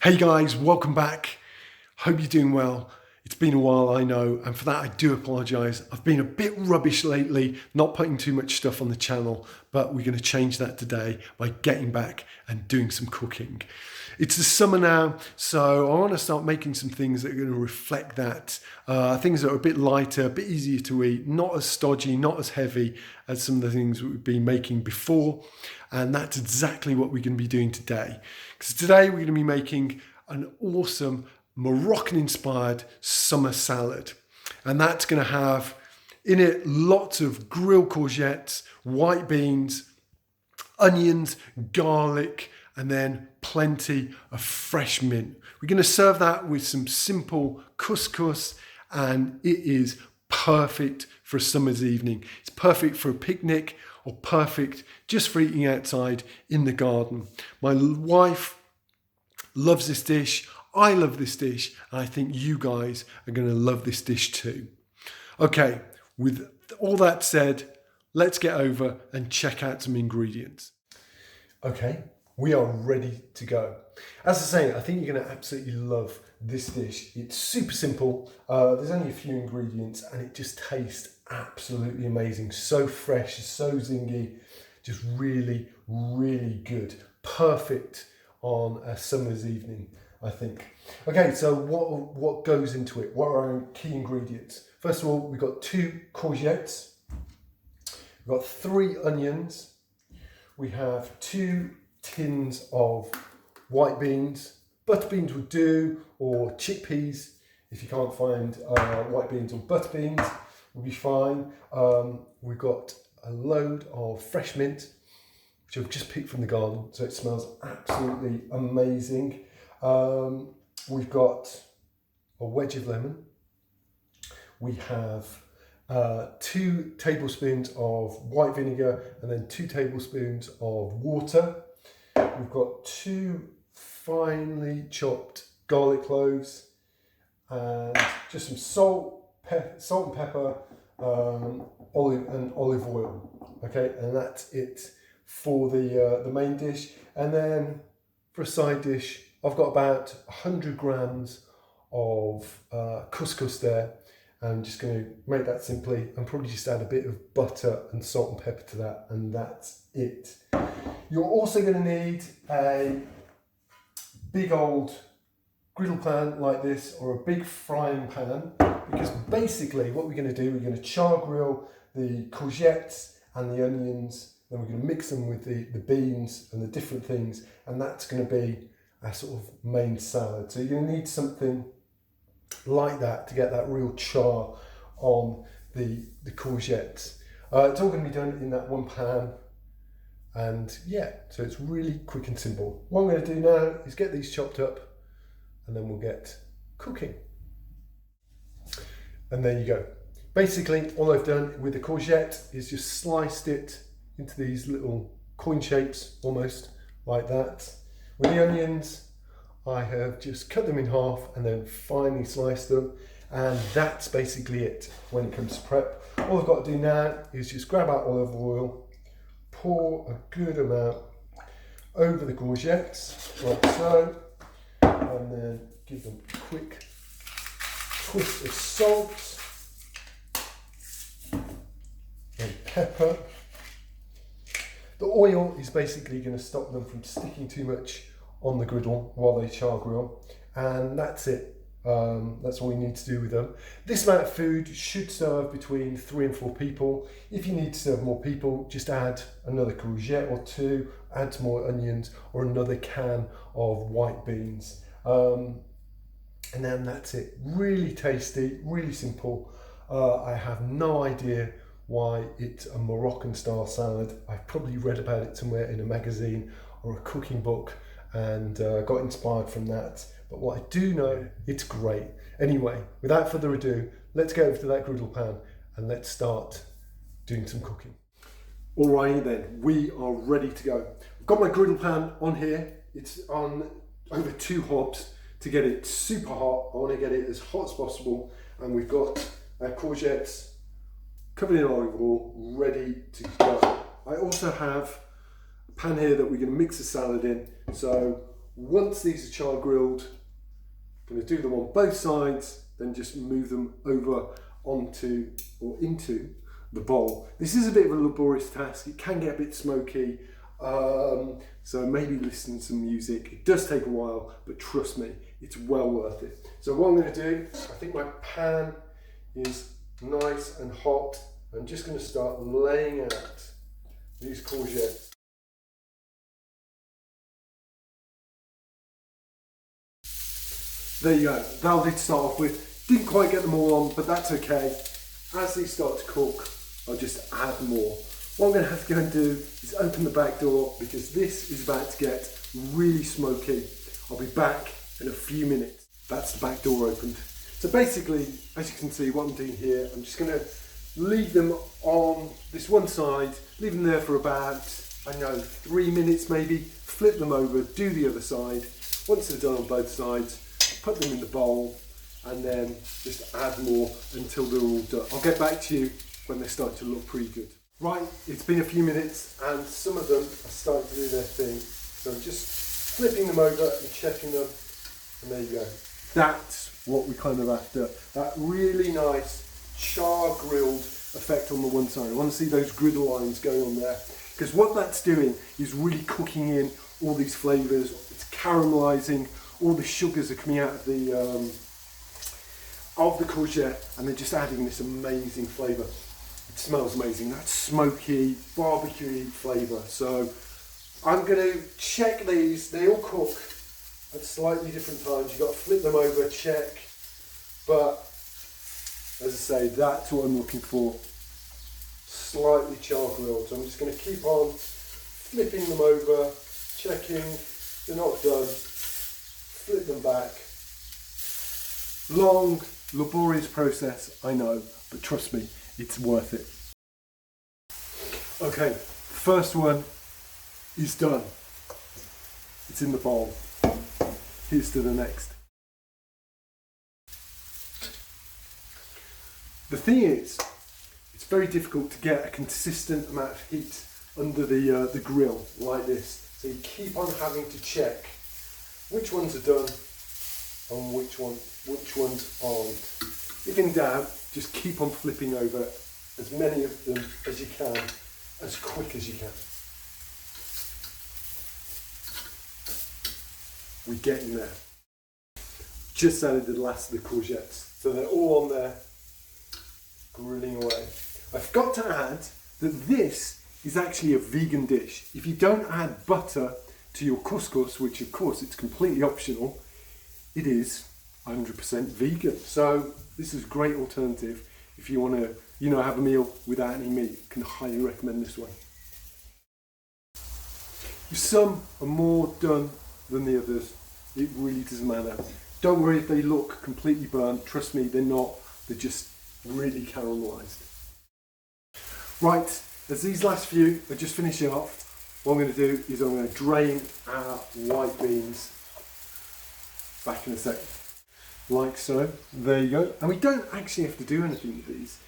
Hey guys, welcome back. Hope you're doing well. It's been a while, I know, and for that I do apologise. I've been a bit rubbish lately, not putting too much stuff on the channel, but we're going to change that today by getting back and doing some cooking. It's the summer now, so I want to start making some things that are going to reflect that. Things that are a bit lighter, a bit easier to eat, not as stodgy, not as heavy as some of the things we've been making before. And that's exactly what we're going to be doing today. Because today we're going to be making an awesome Moroccan inspired summer salad. And that's going to have in it lots of grilled courgettes, white beans, onions, garlic, and then plenty of fresh mint. We're going to serve that with some simple couscous, and it is perfect for a summer's evening. It's perfect for a picnic or perfect just for eating outside in the garden. My wife loves this dish. I love this dish, and I think you guys are going to love this dish too. Okay, with all that said, let's get over and check out some ingredients. Okay, we are ready to go. As I say, I think you're going to absolutely love this dish. It's super simple. There's only a few ingredients, and it just tastes absolutely amazing. So fresh, so zingy, just really, really good. Perfect on a summer's evening, I think. Okay, so what goes into it? What are our key ingredients? First of all, we've got 2 courgettes. We've got 3 onions. We have 2 tins of white beans. Butter beans would do, or chickpeas. If you can't find white beans or butter beans, will be fine. We've got a load of fresh mint, which I've just picked from the garden, so it smells absolutely amazing. We've got a wedge of lemon. We have 2 tablespoons of white vinegar and then 2 tablespoons of water. We've got 2 finely chopped garlic cloves and just some salt and pepper, olive oil. Okay, and that's it for the main dish. And then for a side dish, I've got about 100 grams of couscous there. I'm just going to make that simply and probably just add a bit of butter and salt and pepper to that, and that's it. You're also going to need a big old griddle pan like this, or a big frying pan, because basically what we're going to do, we're going to char grill the courgettes and the onions, then we're going to mix them with the beans and the different things, and that's going to be a sort of main salad. So you're going to need something like that to get that real char on the courgettes. It's all going to be done in that one pan, and yeah, so it's really quick and simple. What I'm going to do now is get these chopped up, and then we'll get cooking. And there you go. Basically, all I've done with the courgette is just sliced it into these little coin shapes, almost like that. With the onions, I have just cut them in half and then finely sliced them, and that's basically it when it comes to prep. All I've got to do now is just grab out olive oil, pour a good amount over the courgettes, like so, and then give them a quick twist of salt and pepper. The oil is basically going to stop them from sticking too much on the griddle while they char grill, and that's it. That's all you need to do with them. This amount of food should serve between 3 and 4 people. If you need to serve more people, just add another courgette or 2, add some more onions or another can of white beans. And then that's it. Really tasty, really simple. I have no idea why it's a Moroccan style salad. I've probably read about it somewhere in a magazine or a cooking book and got inspired from that. But what I do know, it's great. Anyway, without further ado, let's go over to that griddle pan and let's start doing some cooking. Alrighty then, we are ready to go. I've got my griddle pan on here. It's on over 2 hobs to get it super hot. I want to get it as hot as possible. And we've got our courgettes covered in olive oil, ready to go. I also have a pan here that we're going to mix the salad in. So Once these are char grilled, I'm going to do them on both sides, then just move them over onto or into the bowl. This is a bit of a laborious task. It can get a bit smoky, so maybe listen to some music. It does take a while, but trust me, it's well worth it. So what I'm going to do, I think my pan is nice and hot. I'm just going to start laying out these courgettes. There you go, that'll do to start off with. Didn't quite get them all on, but that's okay. As these start to cook, I'll just add more. What I'm going to have to go and do is open the back door because this is about to get really smoky. I'll be back in a few minutes. That's the back door opened. So basically, as you can see, what I'm doing here, I'm just going to leave them on this one side, leave them there for about, I don't know, 3 minutes maybe, flip them over, do the other side. Once they're done on both sides, put them in the bowl and then just add more until they're all done. I'll get back to you when they start to look pretty good. Right, it's been a few minutes and some of them are starting to do their thing. So I'm just flipping them over and checking them, and there you go. That's what we kind of after. That really nice char grilled effect on the one side. I want to see those griddle lines going on there, because what that's doing is really cooking in all these flavours. It's caramelising. All the sugars are coming out of the courgette, and they're just adding this amazing flavour. It smells amazing. That smoky, barbecue flavour. So I'm going to check these. They all cook at slightly different times. You've got to flip them over, check. But as I say, that's what I'm looking for. Slightly char grilled. So I'm just going to keep on flipping them over, checking. They're not done. Flip them back. Long, laborious process, I know, but trust me, it's worth it. Okay, first one is done. It's in the bowl. Here's to the next. The thing is, it's very difficult to get a consistent amount of heat under the grill like this. So you keep on having to check which ones are done and which ones aren't. If in doubt, just keep on flipping over as many of them as you can, as quick as you can. We're getting there. Just added the last of the courgettes, so they're all on there, grilling away. I forgot to add that this is actually a vegan dish. If you don't add butter to your couscous, which of course it's completely optional, it is 100% vegan. So this is a great alternative if you want to, have a meal without any meat. Can highly recommend this one. Some are more done than the others. It really doesn't matter. Don't worry if they look completely burnt. Trust me, they're not. They're just really caramelised. Right, as these last few are just finishing off, what I'm going to do is I'm going to drain our white beans. Back in a second. Like so. There you go. And we don't actually have to do anything with these.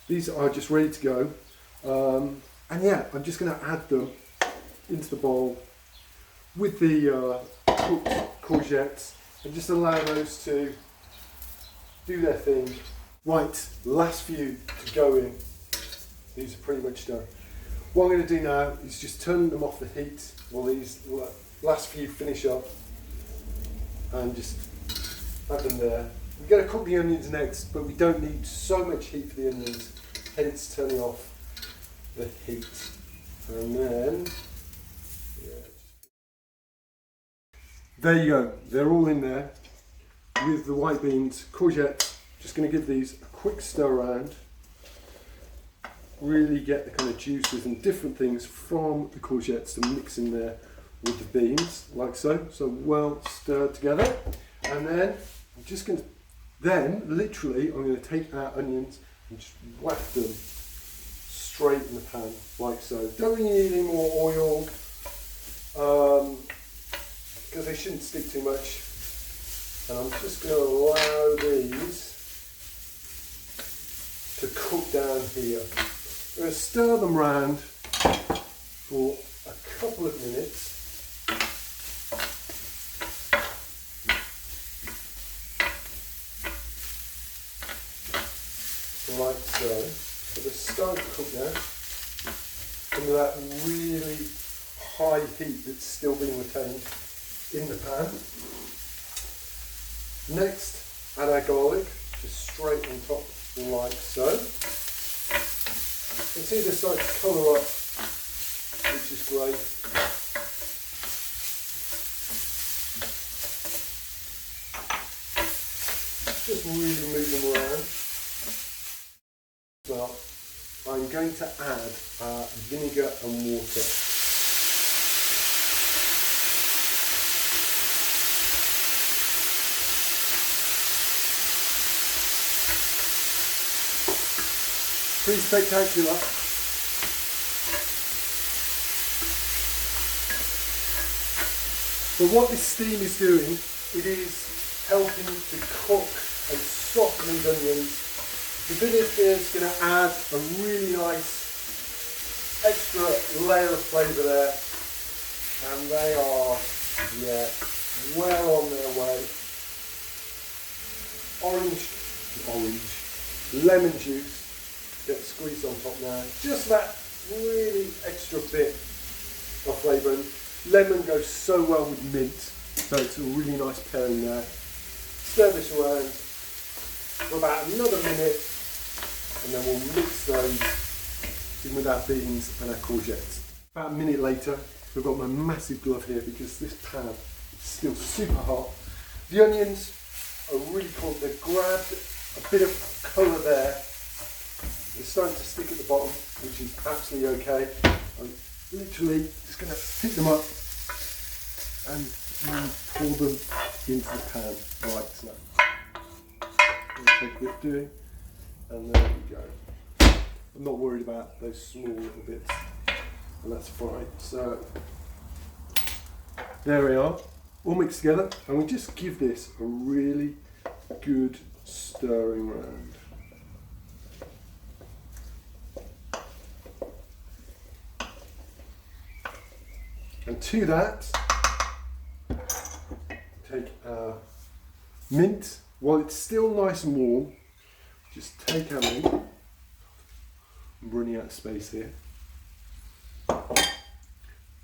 These are just ready to go. And yeah, I'm just going to add them into the bowl with the cooked courgettes and just allow those to do their thing. Right, last few to go in. These are pretty much done. What I'm going to do now is just turn them off the heat while these last few finish up and just have them there. We're going to cook the onions next, but we don't need so much heat for the onions, hence turning off the heat. And then, there you go, they're all in there with the white beans, courgette. Just going to give these a quick stir around. Really get the kind of juices and different things from the courgettes to mix in there with the beans, like so. So well stirred together. And then I'm just going to, literally, I'm going to take our onions and just whack them straight in the pan, like so. Don't really need any more oil, because they shouldn't stick too much. And I'm just going to allow these to cook down here. I'm going to stir them round for a couple of minutes. cook now, under that really high heat that's still being retained in the pan. Next, add our garlic, just straight on top, like so. You can see this starting to colour up, which is great. Just really move them around. Well, I'm going to add vinegar and water. Pretty spectacular. But what this steam is doing, it is helping to cook and soften these onions. The vinegar is going to add a really nice extra layer of flavour there, and they are, yeah, well on their way. Lemon juice. Get squeezed on top now. Just that really extra bit of flavour. Lemon goes so well with mint, so it's a really nice pairing there. Stir this around for about another minute, and then we'll mix those in with our beans and our courgettes. About a minute later, we've got my massive glove here because this pan is still super hot. The onions are really cool. They've grabbed a bit of colour there. It's starting to stick at the bottom, which is absolutely okay. I'm literally just going to pick them up and pour them into the pan like so. Take a bit of doing, and there we go. I'm not worried about those small little bits, and that's fine. So there we are, all mixed together, and we just give this a really good stirring round. And to that, take our mint. While it's still nice and warm, just take our mint. I'm running out of space here.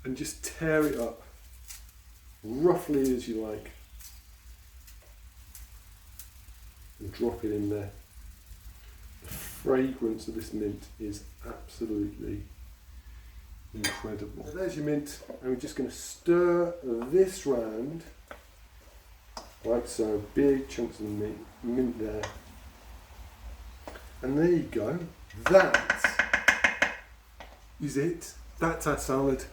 And just tear it up, roughly as you like. And drop it in there. The fragrance of this mint is absolutely incredible. So there's your mint, and we're just going to stir this round like so. Big chunks of the mint there, and there you go. That is it. That's our salad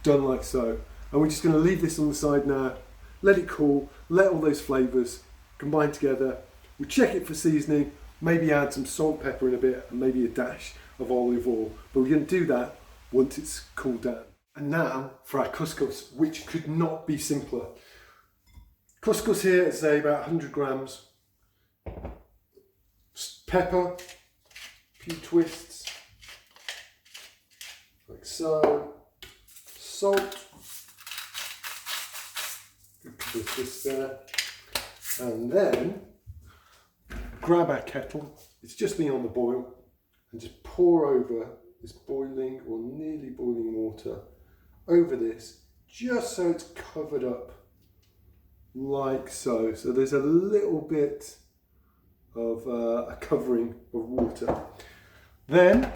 done like so, and we're just going to leave this on the side now, let it cool, let all those flavours combine together. We'll check it for seasoning, maybe add some salt, pepper in a bit, and maybe a dash of olive oil, but we're going to do that once it's cooled down. And now for our couscous, which could not be simpler. Couscous here is say about 100 grams. Pepper, a few twists, like so. Salt, good couple of twists there. And then grab our kettle, it's just been on the boil, and just pour over this boiling or nearly boiling water over this, just so it's covered up like so. So there's a little bit of a covering of water. Then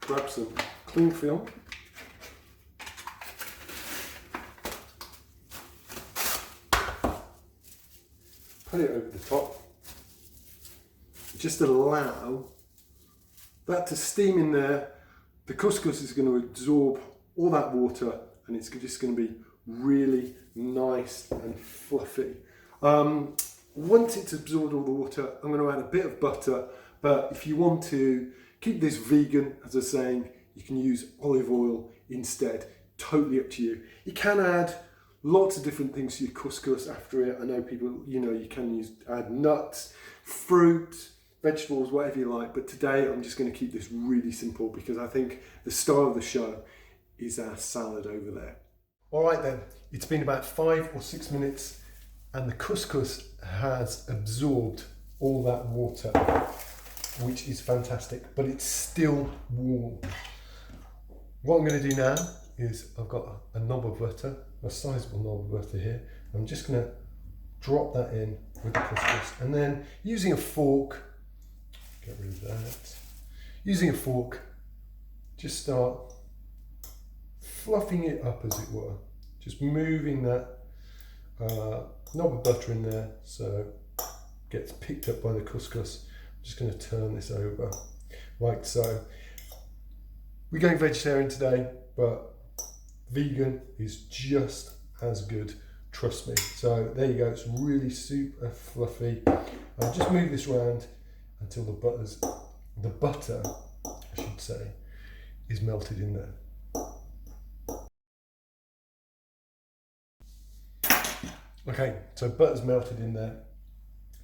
grab some cling film, put it over the top, just allow that to steam in there. The couscous is going to absorb all that water, and it's just going to be really nice and fluffy. Once it's absorbed all the water, I'm going to add a bit of butter, but if you want to keep this vegan, as I was saying, you can use olive oil instead. Totally up to you. You can add lots of different things to your couscous after it. I know people, you can add nuts, fruit, vegetables, whatever you like, but today I'm just going to keep this really simple because I think the star of the show is our salad over there. All right then, it's been about 5 or 6 minutes and the couscous has absorbed all that water. which is fantastic, but it's still warm. What I'm going to do now is I've got a knob of butter, a sizable knob of butter here. I'm just going to drop that in with the couscous, and then using a fork, get rid of that, using a fork, just start fluffing it up, as it were, just moving that knob of butter in there so it gets picked up by the couscous. I'm just going to turn this over like so. We're going vegetarian today, but vegan is just as good, trust me. So there you go, it's really super fluffy. I'll just move this around until the butter, I should say, is melted in there. Okay, so butter's melted in there.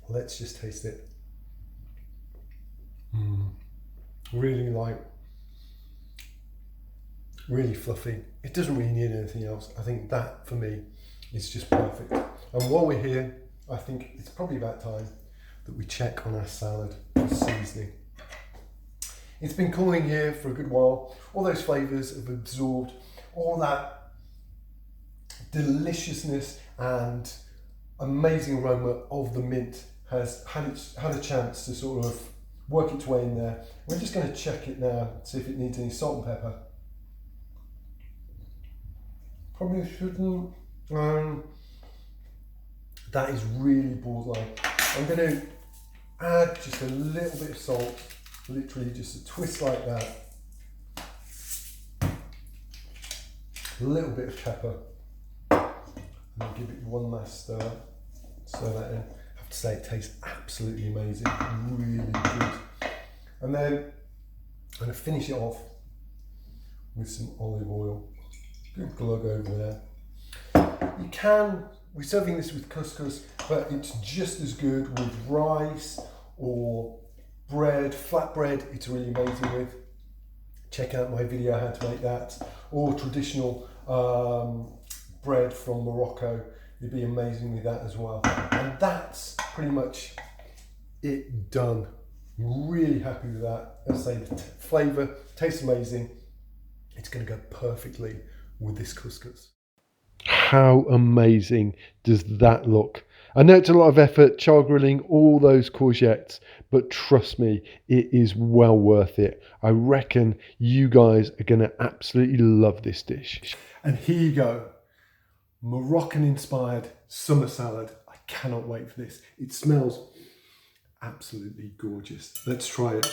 Let's just taste it. Really light, really fluffy. It doesn't really need anything else. I think that for me is just perfect. And while we're here, I think it's probably about time that we check on our salad for seasoning. It's been cooling here for a good while. All those flavours have absorbed all that deliciousness and amazing aroma of the mint has had a chance to sort of work its way in there. We're just going to check it now, see if it needs any salt and pepper. Probably shouldn't. That is really borderline. I'm going to add just a little bit of salt, literally just a twist like that. A little bit of pepper. And then give it one last stir. Stir that in. I have to say it tastes absolutely amazing, really good. And then I'm going to finish it off with some olive oil. Good glug over there. You can, we're serving this with couscous, but it's just as good with rice or bread, flatbread, it's really amazing with. Check out my video how to make that, or traditional bread from Morocco. It'd be amazing with that as well. And that's pretty much it done. Really happy with that. As I say, the flavour tastes amazing. It's going to go perfectly with this couscous. How amazing does that look? I know it's a lot of effort char grilling all those courgettes, but trust me, it is well worth it. I reckon you guys are going to absolutely love this dish. And here you go, Moroccan inspired summer salad. I cannot wait for this. It smells absolutely gorgeous. Let's try it.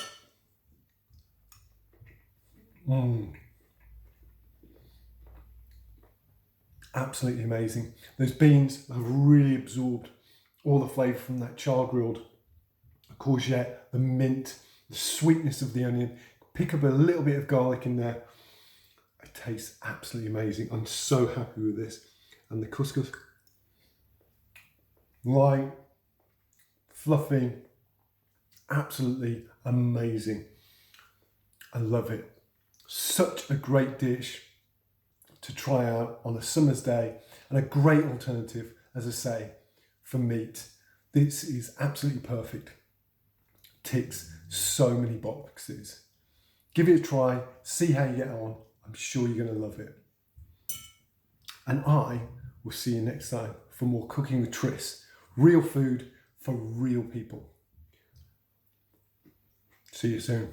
Absolutely amazing. Those beans have really absorbed all the flavour from that char-grilled courgette, the mint, the sweetness of the onion. Pick up a little bit of garlic in there. It tastes absolutely amazing. I'm so happy with this. And the couscous, light, fluffy, absolutely amazing. I love it. Such a great dish to try out on a summer's day, and a great alternative, as I say, for meat. This is absolutely perfect. Ticks so many boxes. Give it a try, see how you get on. I'm sure you're going to love it. And I will see you next time for more Cooking with Tris. Real food for real people. See you soon.